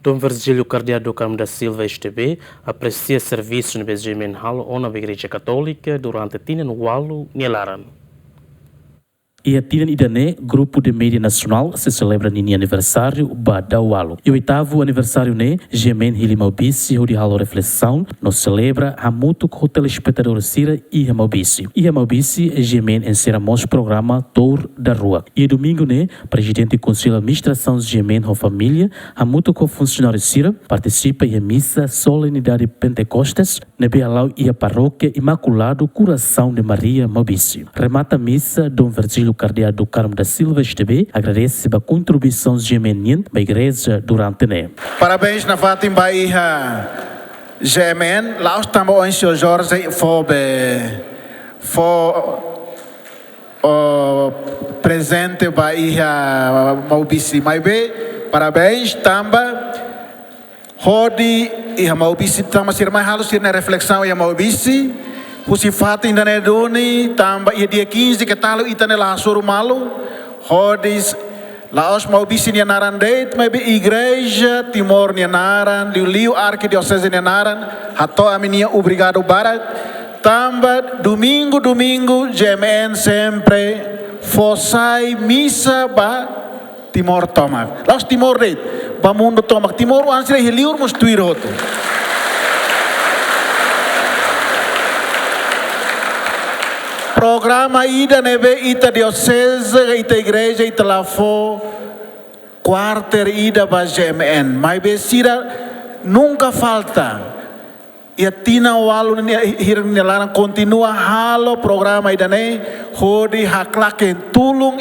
Dom Virgílio Cardeal Carmo da Silva STB aprecia serviços no Benjamin Hall ou na Igreja Católica durante Tina no Walo, Nielaran. E a Tina Idané, Grupo de Mídia Nacional, se celebra no aniversário da Walo. E o 8º aniversário né, Gemen Hilimaubici, onde halo reflexão, nos celebra a muito com o telespectador Sira e Hamaubici. E Hamaubici, Gemen encerramos o programa Tour da Rua. E domingo né, presidente do Conselho de Administração Gemen com família, a muito com o funcionário Sira, participa em missa Solenidade Pentecostes, na Bealau e a Paróquia Imaculado Coração de Maria Maubici. Remata a missa Dom Virgílio Cardeal Carmo da Silva STB agradece a contribuição gemenin da igreja durante o ano. Parabéns na Fatim Bahia Gemen. Lá estamos em Sr. Jorge presente Bahia Maubici. Mas bem, parabéns também. Rodi e Maubici estamos a ser mais halos na reflexão e Maubici. Husi Fatim ainda não doni, também dia 15 que tal itane lá Malu, rodis lá os Maubici Nianarandeit, mas igreja Timor Nianaran, Liu Arquidiocese Nianaran, hato a minha obrigado barat, também domingo GMN sempre fossai missa ba Timor Tomac, lá os Timor Deit, ba mundo Tomac, Timor o ansre heliur mus tuiroto. Programa ida nebe ita diocese, ita igreja, ita lafo, quarter ida ba GMN. Mas besira nunca falta. E a tina walu hirnilaran continua halo programa ida ne, hodi haklaken tulung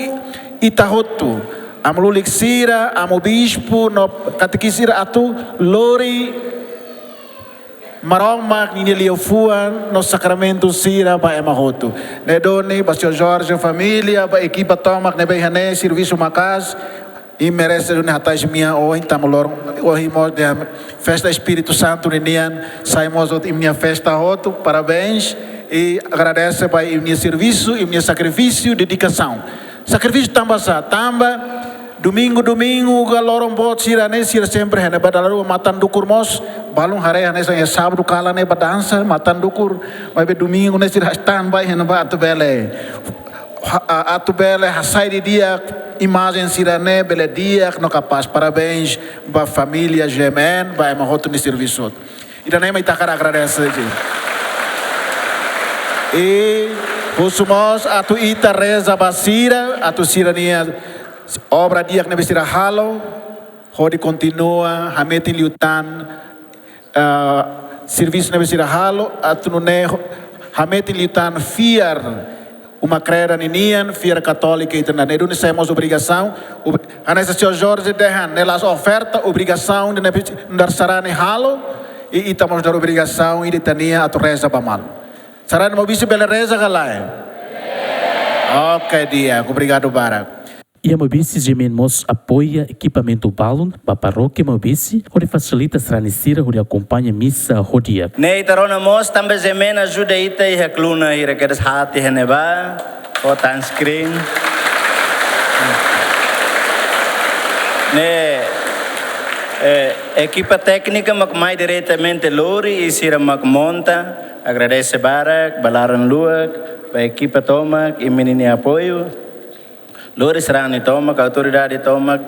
ita hotu. Amlulik sira, amo bispo, no katekisira atu, lori, Maroma ni Fuan no Sacramento Sira ba emahoto. Nedoni ba Sr. Jorge família ba equipa tomak nebe hane serviço macas e merece ne hatais minha hoje tamolor hoje de festa Espírito Santo ninian saímos em minha festa hoto. Parabéns e agradece ba minha serviço e minha sacrifício, dedicação. Sacrifício tamba Domingo, galorong bot sira sempre hene badalaru matan dukur mos balung hare hene saya sábado kala ne badansa matan dukur mas domingo ne sira stand by hene ba atu bele hasai di dia imagem sira ne bele dia no capaz. Parabéns ba família Gemen ba emahoto ni serviço ida ne mai takara agradece e usumos atu ita reza basira atu sira nia obra dia que nebesira halo, hodi continua, hameti liutan, serviço nebesira halo, atunune hameti liutan fiar uma crera ninian, fiar católica itana. Nedu nessemos obrigação, anessa Sr. Jorge dehan, nelas oferta, obrigação de dar sarane halo, e estamos dar obrigação e de tania a torreza bamal. Sarane mobisi bela reza galai. Ok dia, obrigado Barak. E a Maubici Gemen Mos apoia equipamento balon para a paróquia Maubici, onde facilita a transmissão, onde acompanha a missa rodia. Nei tarona Mos também Gemen ajuda ita e recluna e requeres hati heneba, foto on screen. Equipa técnica mak mais diretamente Lori e Sira mak monta, agradece Barak, balaran luak, a equipa tomak e menini apoio. Lori serani tomak, autoridade tomak,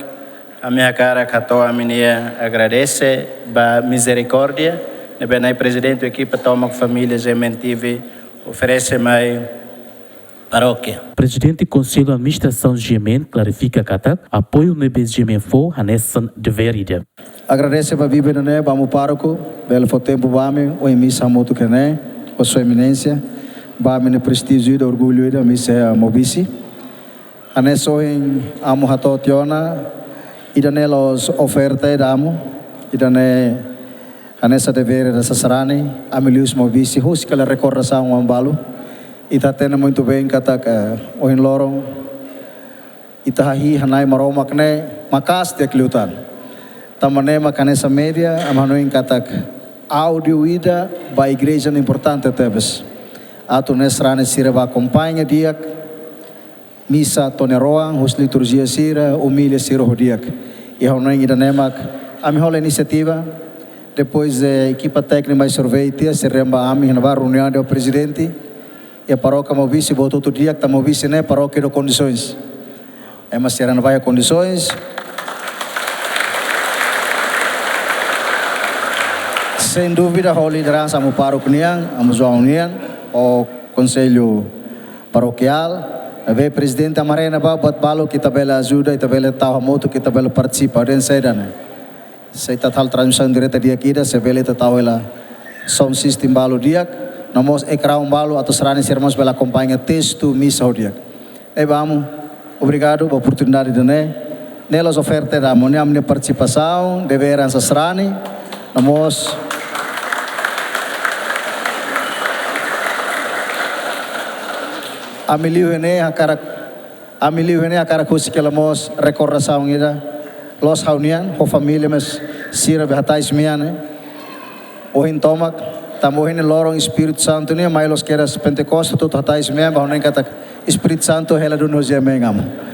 a minha cara catou a minha agradece, ba misericórdia, ne benai presidente da equipa tomak família Gemen TV oferece mai paróquia. Presidente do Conselho de Administração Gemen clarifica que apoio no Gemen for Hanessan de Verida. Agradece para Bíblia né, vamos pároco, belo foi tempo vame, o emissa muito que né, a sua eminência, vame no prestígio e orgulho da missa Maubici. Anesso em amo hatotiona, idane los oferta damo, idane anessa dever da Sassarani, amilius Maubici, husika la recordação ambalo, ita tena muito bem katak o em lorong, ita hahi hanai maroma kne makas te kliutan. Tamane makanessa média, amanoin katak áudio ida ba igreja importante tebes. Ato nesrane sira ba acompanha diak missa toneroang, hus liturgia sira, humilha sira hodiak. E haunain ida nemak a melhor iniciativa. Depois a equipa técnica mais sorvete, se remba a mim na reunião do presidente e a paróquia Mauvício botou outro dia que está Mauvício né paróquia de condições. É mas será não vai a condições. Sem dúvida a liderança do paróquia, a João União, o conselho paroquial. O presidente Amarena vai balo que tabela ajuda e tabela tal moto que tabela participa dentro saída né. Se tal transmissão direta dia aqui, se vê tal ela som system balo dia, nós ecrã balo atau serane sermos pela acompanha texto missa o dia. Vamos, obrigado pela oportunidade de né. Nelas ofertas da minha participação, deveram ser serane, nós a milio a cara coisa que nós recordação ida. Los reunião, a família, mas sira behatais miane. O hintomak, tamo hin lorong Espírito Santo ni, mas los queras Pentecoste tu hatais miane, bahon nem kata Espírito Santo hela do nos yamengam.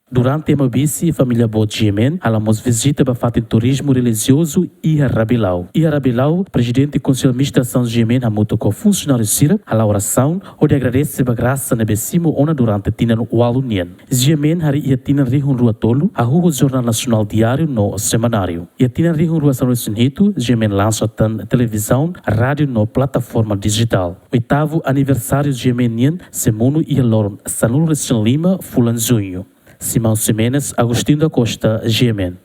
Durante a Mauvício, a família Bodjemen, alamos visita para fazer turismo religioso e a Rabilau. E a Rabilau, presidente do Conselho de Administração de Jemen, a muito com funcionário Sira, a oração, onde agradece a graça na Becimo, ona durante a Tina no Walunian. Jemen, hari ia Tina Rihun Rua Tolo, a Rua Jornal Nacional Diário no Semanário. E a Tina Rihun Rua São Luís Unito, Jemen lança tan televisão, rádio no plataforma digital. Oitavo aniversário de Jemenian, Semuno e a Loron, Sanul Recém Lima, Fulan Junho. Simão Simenes, Agostinho da Costa, Jemen.